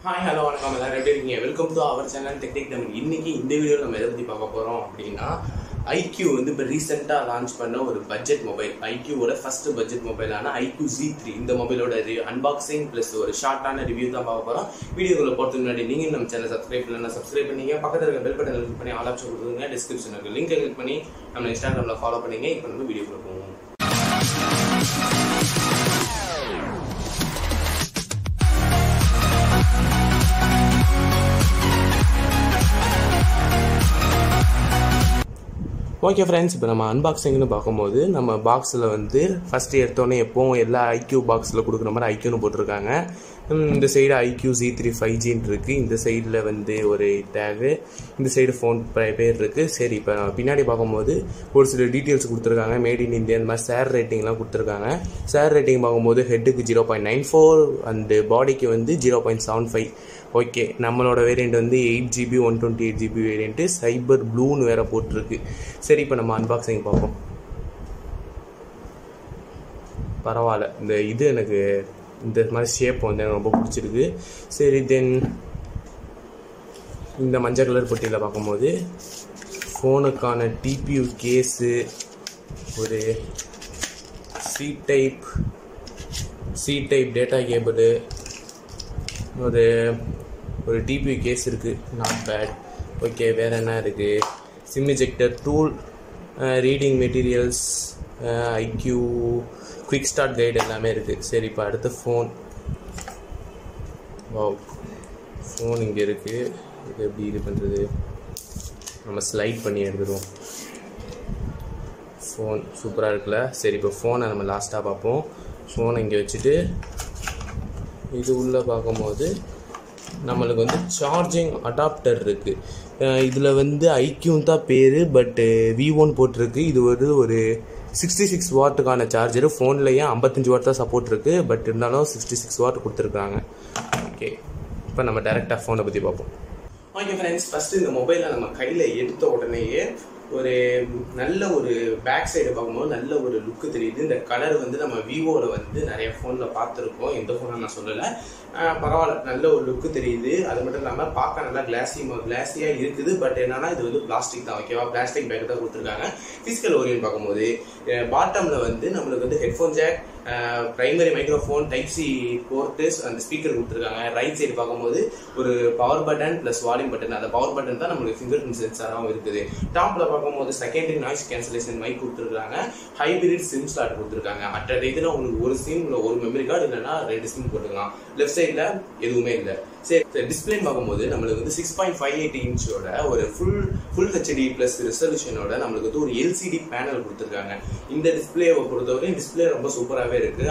Hi hello வணக்கம் எல்லாரும் எப்படி இருக்கீங்க? Welcome to our channel technique Tamil. இன்னைக்கு இந்த வீடியோவில் நம்ம எதை பற்றி பார்க்க போகிறோம் அப்படின்னா ஐக்யூ வந்து இப்போ ரீசெண்டாக லான்ச் பண்ண ஒரு பட்ஜெட் மொபைல், ஐக்யூவோட ஃபர்ஸ்ட் பட்ஜெட் மொபைலான ஐக்யூ Z3. இந்த மொபைலோட அன்பாக்சிங் ப்ளஸ் ஒரு ஷார்ட்டான ரிவ்யூ தான் பார்க்க போகிறோம். வீடியோக்குள்ள போகிறதுக்கு முன்னாடி நீங்கள் நம்ம சேனல் சப்ஸ்கிரைப் பண்ணலாம், சப்ஸ்கிரைப் பண்ணிங்க, பக்கத்தில் இருக்க பெல் பட்டன் கிளிக் பண்ணி ஆல் ஆப்ஷன் கொடுத்துருங்க. டிஸ்கிரிப்ஷன் இருக்கு லிங்கை கிளிக் பண்ணி நம்ம இன்ஸ்டாகிராமில் ஃபாலோ பண்ணிங்க. இப்போ நம்ம வீடியோக்குள்ள போவோம். ஓகே ஃப்ரெண்ட்ஸ், இப்போ நம்ம அன்பாக்சிங்னு பார்க்கும்போது நம்ம பாக்ஸில் வந்து ஃபஸ்ட்டு எடுத்தோடனே எப்போவும் எல்லா ஐக்யூ பாக்ஸில் கொடுக்குற மாதிரி ஐக்யூன்னு போட்டிருக்காங்க. இந்த சைடு ஐக்யூ Z3 5Gன்னு இருக்குது, இந்த சைடில் வந்து ஒரு டேகு, இந்த சைடு ஃபோன் பேர் இருக்குது. சரி, இப்போ பின்னாடி பார்க்கும்போது ஒரு சில டீட்டெயில்ஸ் கொடுத்துருக்காங்க. மேட் இன் இந்தியா இந்த மாதிரி ஷேர் ரேட்டிங்லாம் கொடுத்துருக்காங்க. ஷேர் ரேட்டிங் பார்க்கும்போது ஹெட்டுக்கு 0.94 அண்டு பாடிக்கு வந்து 0.75. ஓகே, நம்மளோட வேரியண்ட் வந்து 8GB 128GB வேரியண்ட்டு, சைபர் ப்ளூன்னு வேறு போட்டிருக்கு. சரி, இப்போ நம்ம அன்பாக்சிங் பார்ப்போம். பரவாயில்ல, இந்த இது எனக்கு இந்த மாதிரி ஷேப் வந்து எனக்கு ரொம்ப பிடிச்சிருக்கு. சரி, தென் இந்த மஞ்சள் கலர் பொட்டியில் பார்க்கும்போது ஃபோனுக்கான டிபியூ கேஸு, ஒரு சி டைப் டேட்டா கேபிள், ஒரு டிபியூ கேஸ் இருக்குது, நாட் பேட். ஓகே, வேறு என்ன இருக்குது? SIM ejector tool, reading materials, iQOO quick start guide எல்லாமே இருக்குது. சரி, இப்போ அடுத்த ஃபோன். வாவ், ஃபோன் இங்கே இருக்குது. இது எப்படி இது பண்ணுறது? நம்ம ஸ்லைட் பண்ணி எடுத்துடுவோம். ஃபோன் சூப்பராக இருக்குல்ல? சரி, இப்போ ஃபோனை நம்ம லாஸ்ட்டாக பார்ப்போம். ஃபோனை இங்கே வச்சுட்டு இது உள்ளே பார்க்கும்போது நம்மளுக்கு வந்து சார்ஜிங் அடாப்டர் இருக்குது. இதில் வந்து ஐக்யூன்னு தான் பேர், பட்டு V1 போட்டிருக்கு. இது ஒரு 66 வாட்டுக்கான சார்ஜரு. ஃபோன்லேயே 55 வாட் தான் சப்போர்ட் இருக்குது, பட் இருந்தாலும் 66 வாட் கொடுத்துருக்காங்க. ஓகே, இப்போ நம்ம டேரெக்டாக ஃபோனை பற்றி பார்ப்போம். ஓகே ஃப்ரெண்ட்ஸ், ஃபஸ்ட்டு இந்த மொபைலை நம்ம கையில் எடுத்த உடனேயே ஒரு நல்ல ஒரு பேக் சைடு பார்க்கும்போது நல்ல ஒரு லுக்கு தெரியுது. இந்த கலர் வந்து நம்ம விவோவில் வந்து நிறைய ஃபோனில் பார்த்துருக்கோம், எந்த ஃபோனை நான் சொல்லலை. பரவாயில்ல, நல்ல ஒரு லுக்கு தெரியுது. அது மட்டும் இல்லாமல் பார்க்க நல்லா கிளாஸியாக இருக்குது. பட் என்னன்னா இது வந்து பிளாஸ்டிக் தான். ஓகேவா, பிளாஸ்டிக் பேக் தான் கொடுத்துருக்காங்க. ஃபிசிக்கல் ஓரியன் பார்க்கும்போது பாட்டமில் வந்து நம்மளுக்கு வந்து headphone jack, primary microphone, type C port, அந்த ஸ்பீக்கர் கொடுத்துருக்காங்க. ரைட் சைடு பார்க்கும்போது ஒரு power button plus volume button. அந்த பவர் பட்டன் தான் நம்மளுக்கு ஃபிங்கர் பிரிண்ட் சென்சாராகவும் இருக்குது. டாப்பில் பார்க்கும்போது செகண்டரி நாய்ஸ் கேன்சலேஷன் மைக் கொடுத்துருக்காங்க. ஹைபிரிட் சிம் ஸ்லாட் கொடுத்துருக்காங்க. அட் இதில் உங்களுக்கு ஒரு சிம் இல்லை ஒரு மெமரி கார்டு இல்லைன்னா 2 சிம் போட்டுக்கலாம். லெஃப்ட் சைடில் எதுவுமே இல்லை. சரி, டிஸ்பிளே பார்க்கும்போது நம்மளுக்கு வந்து 6.58 இன்ச்சோட ஒரு ஃபுல் ஹெச்டி ப்ளஸ் ரெசல்யூஷனோட நம்மளுக்கு வந்து ஒரு எல்சிடி பேனல் கொடுத்துருக்காங்க. இந்த டிஸ்பிளேவை பொறுத்தவரை டிஸ்பிளே ரொம்ப சூப்பராகவே இருக்குது.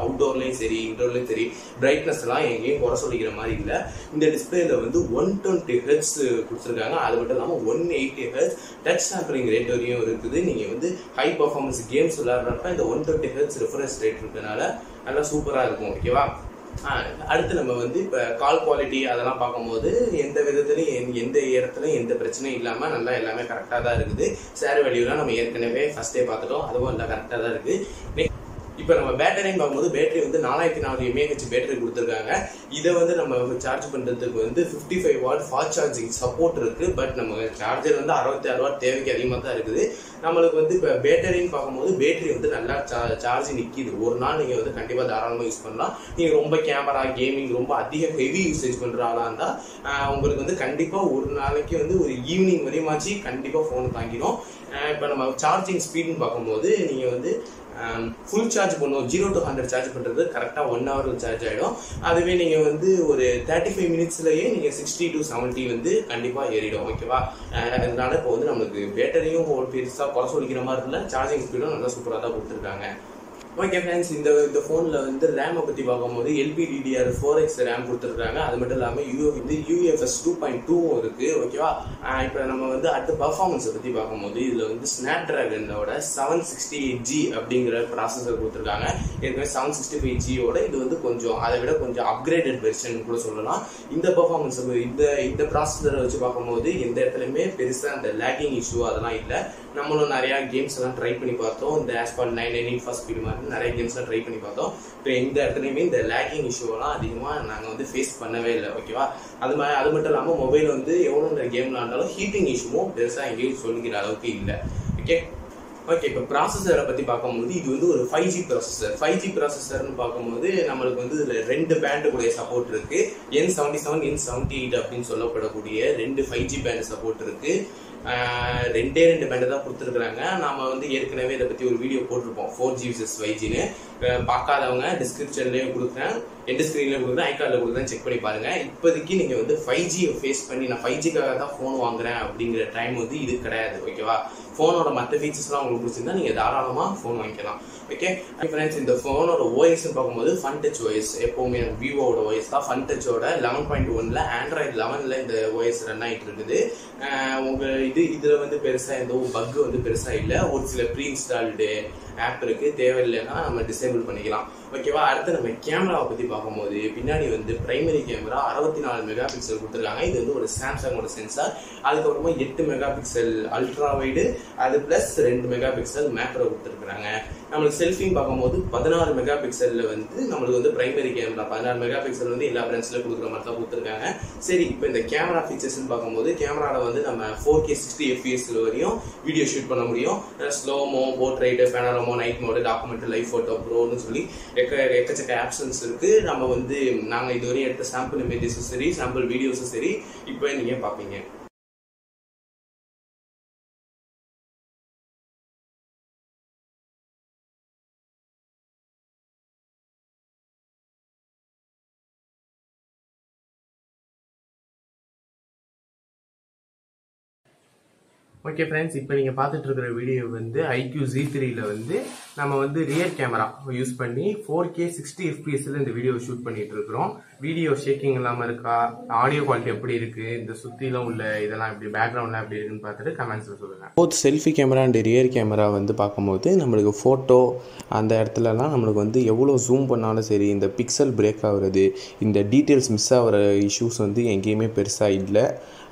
அவுட்டோர்லேயும் சரி இன்டோர்லேயும் சரி பிரைட்னஸ் எல்லாம் எங்கேயும் குறை சொல்லிக்கிற மாதிரி இல்லை. இந்த டிஸ்பிளேல வந்து 120 Hz கொடுத்துருக்காங்க. அது மட்டும் இல்லாமல் 180 Hz டச் சாம்பிளிங் ரேட் வரையும் இருக்குது. நீங்கள் வந்து ஹை பர்ஃபார்மன்ஸ் கேம்ஸ் விளையாடுறப்ப இந்த 120 Hz ரெஃபரன்ஸ் ரேட் இருக்கிறதுனால நல்லா சூப்பராக இருக்கும். ஓகேவா, அடுத்து நம்ம வந்து இப்போ கால் குவாலிட்டி அதெல்லாம் பார்க்கும்போது எந்த விதத்துலையும் எந்த இடத்துலையும் எந்த பிரச்சனையும் இல்லாமல் நல்லா எல்லாமே கரெக்டாக தான் இருக்குது. ஷேர் வேல்யூலாம் நம்ம ஏற்கனவே ஃபர்ஸ்டே பார்த்துட்டோம், அதுவும் எல்லாம் கரெக்டாக தான் இருக்குது. இப்போ நம்ம பேட்டரின்னு பார்க்கும்போது பேட்டரி வந்து 4400 mAh பேட்டரி கொடுத்துருக்காங்க. இதை வந்து நம்ம சார்ஜ் பண்ணுறதுக்கு வந்து 55 வாட் ஃபாஸ்ட் சார்ஜிங் சப்போர்ட் இருக்குது. பட் நம்ம சார்ஜர் வந்து 66 வாட் தேவைக்கு அதிகமாக தான் இருக்குது. நம்மளுக்கு வந்து இப்போ பேட்டரின்னு பார்க்கும்போது பேட்டரி வந்து நல்லா சார்ஜ் நிற்கிது. ஒரு நாள் நீங்கள் வந்து கண்டிப்பாக தாராளமாக யூஸ் பண்ணலாம். நீங்கள் ரொம்ப கேமரா கேமிங் ரொம்ப அதிக ஹெவி யூசேஜ் பண்ணுற ஆளாக இருந்தால் உங்களுக்கு வந்து கண்டிப்பாக ஒரு நாளைக்கு வந்து ஒரு ஈவினிங் வரையுமாச்சு கண்டிப்பாக ஃபோன் தாங்கிடும். இப்போ நம்ம சார்ஜிங் ஸ்பீடுன்னு பார்க்கும்போது நீங்கள் வந்து ஃபுல் சார்ஜ் பண்ணுவோம். 0 to 100 சார்ஜ் பண்ணுறது கரெக்டாக 1 hour சார்ஜ் ஆகிடும். அதுவே நீங்கள் வந்து ஒரு 35 minutesலேயே நீங்கள் 60 to 70 வந்து கண்டிப்பாக ஏறிடும். ஓகேவா, அதனால இப்போ வந்து நம்மளுக்கு பேட்டரியும் பெருசாக குறை சொல்லிக்கிற மாதிரி இல்லை, சார்ஜிங் ஸ்பீடும் நல்லா சூப்பராக தான் கொடுத்துருக்காங்க. ஓகே ஃப்ரெண்ட்ஸ், இந்த ஃபோனில் வந்து ரேமை பற்றி பார்க்கும்போது LPDDR4X ரேம் கொடுத்துருக்காங்க. அது மட்டும் இல்லாமல் UFS 2.2 இருக்குது. ஓகேவா, இப்போ நம்ம வந்து அடுத்த பர்ஃபார்மன்ஸை பற்றி பார்க்கும்போது இதில் வந்து ஸ்னாப் டிராகனோட 768G அப்படிங்கிற ப்ராசஸர் கொடுத்துருக்காங்க. ஏற்கனவே 765Gயோட இது வந்து கொஞ்சம் அதை விட கொஞ்சம் அப்கிரேடட் வெர்ஷன் கூட சொல்லலாம். இந்த பர்ஃபார்மன்ஸ் இந்த ப்ராசஸரை வச்சு பார்க்கும்போது எந்த இடத்துலையுமே பெருசாக அந்த லேக்கிங் இஷ்யூ அதெல்லாம் இல்லை. நம்மளும் நிறையா கேம்ஸ் எல்லாம் ட்ரை பண்ணி பார்த்தோம். இந்த ஆஸ்பால்ட் 9 ஃபர்ஸ்ட் ஸ்பீடு மாதிரி வந்து நிறைய கேம்ஸ்லாம் ட்ரை பண்ணி பார்த்தோம். இப்போ எந்த இடத்துலையுமே இந்த லேக்கிங் இஷ்யூலாம் அதிகமாக நாங்கள் வந்து ஃபேஸ் பண்ணவே இல்லை. ஓகேவா, அது மட்டும் இல்லாமல் மொபைல் வந்து எவ்வளோ கேம் விளாண்டாலும் ஹீட்டிங் இஷ்யூவும் பெருசாக எங்கேயும் சொல்லிக்கிற அளவுக்கு இல்லை. ஓகே, இப்போ ப்ராசஸரை பற்றி பார்க்கும்போது இது வந்து ஒரு 5G ப்ராசஸர். 5G ப்ராசஸர்னு பார்க்கும்போது நம்மளுக்கு வந்து இதில் 2 பேண்டு கூட சப்போர்ட் இருக்கு. N77 N78 அப்படின்னு சொல்லப்படக்கூடிய 2 5G பேண்டு சப்போர்ட் இருக்கு. 2 பேண்டு தான் கொடுத்துருக்குறாங்க. நாம வந்து ஏற்கனவே இதை பற்றி ஒரு வீடியோ போட்டிருப்போம் 4G vs 5Gன்னு. பார்க்காதவங்க டிஸ்கிரிப்ஷன்லேயும் கொடுக்குறேன், எந்த ஸ்க்ரீன்லேயும் கொடுக்குறேன், ஐகார்டில் கொடுக்குறேன், செக் பண்ணி பாருங்க. இப்போதைக்கு நீங்கள் வந்து 5G ஃபேஸ் பண்ணி நான் 5Gக்காக தான் ஃபோன் வாங்குறேன் அப்படிங்கிற டைம் வந்து இது கிடையாது. ஓகேவா, ஃபோனோட மற்ற ஃபீச்சர்ஸ்லாம் உங்களுக்கு பிடிச்சிருந்தா நீங்கள் தாராளமாக ஃபோன் வாங்கிக்கலாம். ஓகே ஃப்ரெண்ட்ஸ், இந்த ஃபோனோட ஓஎஸ்ன்னு பார்க்கும்போது ஃபன் டச் ஓஎஸ். எப்போவுமே விவோட ஓஎஸ் தான். ஃபன் டச்சோட 11.1ல் ஆண்ட்ராய்டு 11ல் இந்த ஓஎஸ் ரன் ஆகிட்டு இருக்குது. இதில் வந்து பெருசாக எந்த பக் வந்து பெருசாக இல்லை. ஒரு சில ப்ரீ இன்ஸ்டால்டு ஆப் இருக்கு, தேவையில்லைன்னா நம்ம டிசேபிள் பண்ணிக்கலாம். ஓகேவா, அடுத்து நம்ம கேமராவை பற்றி பார்க்கும்போது பின்னாடி வந்து பிரைமரி கேமரா 64 மெகா பிக்சல் கொடுத்துருக்காங்க. இது வந்து ஒரு சாம்சங்கோட சென்சார். அதுக்கப்புறமா 8 மெகா பிக்சல் அல்ட்ரா வைடு, அது பிளஸ் 2 மெகா பிக்சல் மேக்ரோ கொடுத்துருக்காங்க. நம்மளுக்கு செல்ஃபின்னு பார்க்கும்போது 16 மெகா பிக்சல்ல வந்து நம்மளுக்கு வந்து பிரைமரி கேமரா 16 மெகா பிக்சல் வந்து எல்லா பிராண்ட்ஸ்ல கொடுக்குற மாதிரி தான் கொடுத்துருக்காங்க. சரி, இப்போ இந்த கேமரா ஃபீச்சர்ஸ்ன்னு பார்க்கும்போது கேமராவில் வந்து நம்ம 4K 60 FPS வரையும் வீடியோ ஷூட் பண்ண முடியும். Slomo, portrait, panorama, night mode, document, live photo, ப்ரோன்னு சொல்லி எக்கச்சக்க ஆப்ஷன்ஸ் இருக்கு. நம்ம வந்து நாங்கள் இதுவரையும் எடுத்த சாம்பிள் இமேஜஸும் சரி, சாம்பிள் வீடியோஸும் சரி இப்போ நீங்க பார்ப்பீங்க. ஓகே ஃப்ரெண்ட்ஸ், இப்போ நீங்கள் பார்த்துட்டு இருக்கிற வீடியோ வந்து iQOO Z3ல வந்து நம்ம வந்து ரியர் கேமரா யூஸ் பண்ணி 4K 60 FPSல இந்த வீடியோ ஷூட் பண்ணிட்டு இருக்கிறோம். வீடியோ ஷேக்கிங் இல்லாமல் இருக்கா, ஆடியோ குவாலிட்டி எப்படி இருக்கு, இந்த சுற்றிலும் உள்ள இதெல்லாம் எப்படி, பேக்ரவுண்ட்லாம் எப்படி இருக்குன்னு பார்த்துட்டு கமெண்ட்ஸில் சொல்லுங்கள். Both selfie camera and rear camera வந்து பார்க்கும்போது நம்மளுக்கு ஃபோட்டோ அந்த இடத்துலலாம் நம்மளுக்கு வந்து எவ்வளோ ஜூம் பண்ணாலும் சரி, இந்த பிக்சல் பிரேக் ஆகுறது, இந்த டீட்டெயில்ஸ் மிஸ் ஆகிற இஷ்யூஸ் வந்து எங்கேயுமே பெருசாக இல்லை.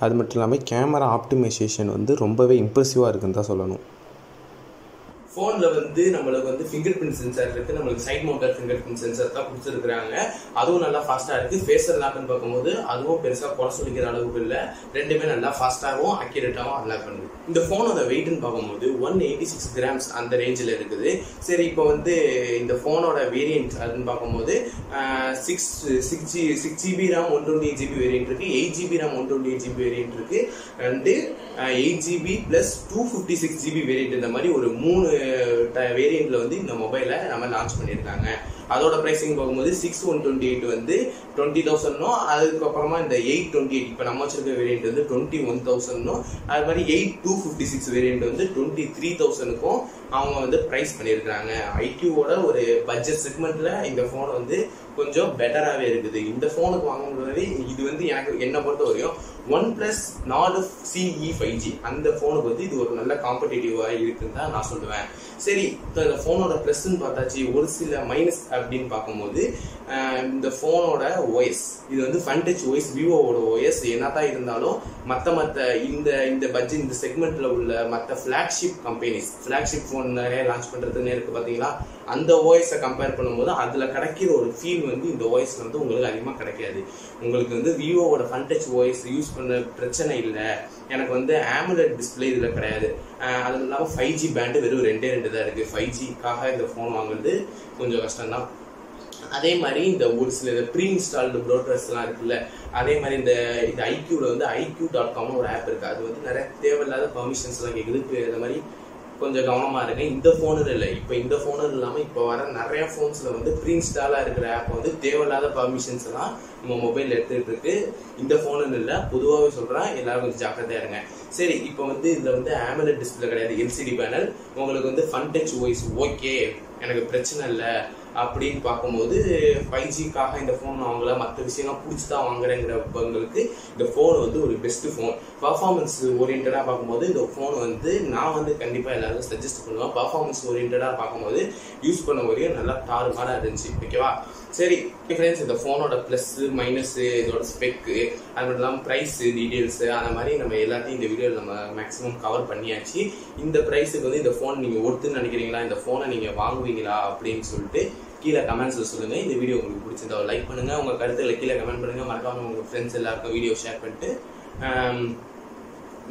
அது மட்டும் இல்லாமல் கேமரா ஆப்டிமைசேஷன் வந்து ரொம்பவே இம்ப்ரெசிவாக இருக்குன்னு தான் சொல்லணும். ஃபோனில் வந்து நம்மளுக்கு வந்து ஃபிங்கர் பிரிண்ட் சென்சார் இருக்குது. நம்மளுக்கு side mounted finger print sensor தான் கொடுத்துருக்குறாங்க. அதுவும் நல்லா ஃபாஸ்ட்டாக இருக்குது. ஃபேஸர் லாக்னு பார்க்கும்போது அதுவும் பெருசாக குறை சொல்லிக்கிற அளவுக்கு இல்லை. ரெண்டுமே நல்லா ஃபாஸ்ட்டாகவும் அக்யூரேட்டாகவும் அன்லாக் பண்ணுது. இந்த ஃபோனோட வெயிட்னு பார்க்கும்போது 186 கிராம்ஸ் அந்த ரேஞ்சில் இருக்குது. சரி, இப்போ வந்து இந்த ஃபோனோட வேரியன்ட் அதுன்னு பார்க்கும்போது 6GB RAM 128GB வேரியன்ட் இருக்குது, 8GB RAM 128GB வேரியன்ட் இருக்குது, அண்டு 8GB + 256GB வேரியன்ட். இந்த மாதிரி ஒரு 3 வேரியன்ட்ல வந்து இந்த மொபைலை நம்ம லான்ச் பண்ணியிருக்காங்க. அதோட பிரைசிங் பார்க்கும்போது 6128 வந்து 20,000னும், அதுக்கப்புறமா இந்த 828 இப்போ நம்ம வச்சிருக்க வேரியன்ட் வந்து 21,000னும், அது மாதிரி 8256 வேரியன்ட் வந்து 23,000க்கும் அவங்க வந்து பிரைஸ் பண்ணியிருக்காங்க. iQOOவோட ஒரு பட்ஜெட் செக்மெண்ட்ல இந்த ஃபோன் வந்து கொஞ்சம் பெட்டராகவே இருக்குது. இந்த ஃபோனுக்கு வாங்கும்போது இது வந்து என்னை பொறுத்த வரையும் OnePlus Nord CE 5G அந்த ஃபோனுக்கு வந்து இது ஒரு நல்ல காம்படிட்டிவாக இருக்குன்னு தான் நான் சொல்லுவேன். சரி, இப்போ இந்த ஃபோனோட ப்ளஸ்ன்னு பார்த்தாச்சு. ஒரு சில மைனஸ் அப்படின்னு பார்க்கும்போது இந்த ஃபோனோட ஓஎஸ் இது வந்து ஃபன் டச் ஓஎஸ், விவோவோட ஓஎஸ் என்னதான் இருந்தாலும் மற்ற இந்த பட்ஜெட் இந்த செக்மெண்ட்ல உள்ள மற்ற ஃபிளாக்ஷிப் கம்பெனிஸ், ஃபிளாக்ஷிப் ஃபோன் நிறைய லான்ச் பண்ணுறதுன்னு இருக்குது பார்த்தீங்களா, அந்த ஓஎஸை கம்பேர் பண்ணும்போது அதில் கிடைக்கிற ஒரு ஃபீல் வந்து இந்த ஓஎஸ்ல வந்து உங்களுக்கு அதிகமாக கிடைக்காது. உங்களுக்கு வந்து விவோவோட ஃபன் டச் ஓஎஸ் யூஸ் பண்ண பிரச்சனை இல்லை. எனக்கு வந்து AMOLED டிஸ்பிளே இதில் கிடையாது. அது இல்லாமல் 5G பேண்டு வெறும் 2 தான் இருக்குது. 5Gக்காக இந்த ஃபோன் வாங்குறது கொஞ்சம் கஷ்டம்தான். அதே மாதிரி இந்த ஒரு சில ப்ரீ இன்ஸ்டால்டு ப்ரோட்டர்ஸ்லாம் இருக்குல்ல, அதே மாதிரி இந்த iQOOல வந்து iQ.comனு ஒரு ஆப் இருக்குது. அது வந்து நிறைய தேவையில்லாத பர்மிஷன்ஸ்லாம் கேட்குது. இந்த மாதிரி கொஞ்சம் கவனமாக இருக்கேன். இந்த ஃபோனு இல்லை, இப்போ இந்த ஃபோனு இல்லாமல் இப்போ வர நிறைய ஃபோன்ஸில் வந்து ப்ரீ இன்ஸ்டாலாக இருக்கிற ஆப் வந்து தேவையில்லாத பர்மிஷன்ஸ் எல்லாம் நம்ம மொபைல் எடுத்துகிட்டு இருக்கு. இந்த ஃபோனு இல்லை, பொதுவாகவே சொல்கிறேன், எல்லாரும் கொஞ்சம் ஜாக்கிரதையாக இருங்க. சரி, இப்போ வந்து இதில் வந்து AMOLED டிஸ்பிளே கிடையாது, LCD பேனல். உங்களுக்கு வந்து ஃபன் டச் ஓஎஸ் ஓகே, எனக்கு பிரச்சனை இல்லை அப்படின்னு பார்க்கும்போது 5Gக்காக இந்த ஃபோன் வாங்கல, மற்ற விஷயம்லாம் பிடிச்சி தான் வாங்குறேங்கிறவங்களுக்கு இந்த ஃபோன் வந்து ஒரு பெஸ்ட் ஃபோன். பர்ஃபார்மன்ஸ் ஓரியன்டாக பார்க்கும்போது இந்த ஃபோன் வந்து நான் வந்து கண்டிப்பாக எல்லாரும் சஜஸ்ட் பண்ணுவேன். பர்ஃபார்மன்ஸ் ஓரியன்டாக பார்க்கும்போது யூஸ் பண்ண வரையும் நல்லா தாறுமாறாக இருந்துச்சு. ஓகேவா, சரி ஃப்ரெண்ட்ஸ், இந்த ஃபோனோட ப்ளஸ்ஸு மைனஸு, இதோட ஸ்பெக்கு, அது மட்டும் இல்லாமல் ப்ரைஸு டீட்டெயில்ஸு, அந்த மாதிரி நம்ம எல்லாத்தையும் இந்த வீடியோவில் நம்ம மேக்ஸிமம் கவர் பண்ணியாச்சு. இந்த ப்ரைஸுக்கு வந்து இந்த ஃபோன் நீங்கள் ஒருத்துன்னு நினைக்கிறீங்களா, இந்த ஃபோனை நீங்கள் வாங்குவீங்களா அப்படின்னு சொல்லிட்டு கீழே கமெண்ட்ஸில் சொல்லுங்கள். இந்த வீடியோ உங்களுக்கு பிடிச்சிருந்தா லைக் பண்ணுங்கள், உங்கள் கருத்துக்களை கீழே கமெண்ட் பண்ணுங்கள், மறக்காமல் உங்கள் ஃப்ரெண்ட்ஸ் எல்லாருக்கும் வீடியோ ஷேர் பண்ணிட்டு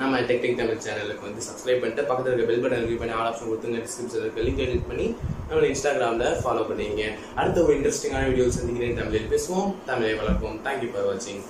நம்ம டெக் தமிழ் சேனலுக்கு வந்து சப்ஸ்கிரைப் பண்ணிட்டு பக்கத்தில் இருக்க பெல் பட்டன் கிளிக் பண்ணி ஆல் ஆப்ஷன் கொடுத்துங்க. டிஸ்கிரிப்ஷனில் இருக்க லிங்கை கிளிக் பண்ணி நம்மளை இன்ஸ்டாகிராமில் ஃபாலோ பண்ணிங்க. அடுத்த ஒரு இன்ட்ரெஸ்டிங்கான வீடியோ சந்திக்கிறேன். தமிழில் பேசுவோம், தமிழை வளர்ப்போம். தேங்க்யூ ஃபார் வாட்சிங்.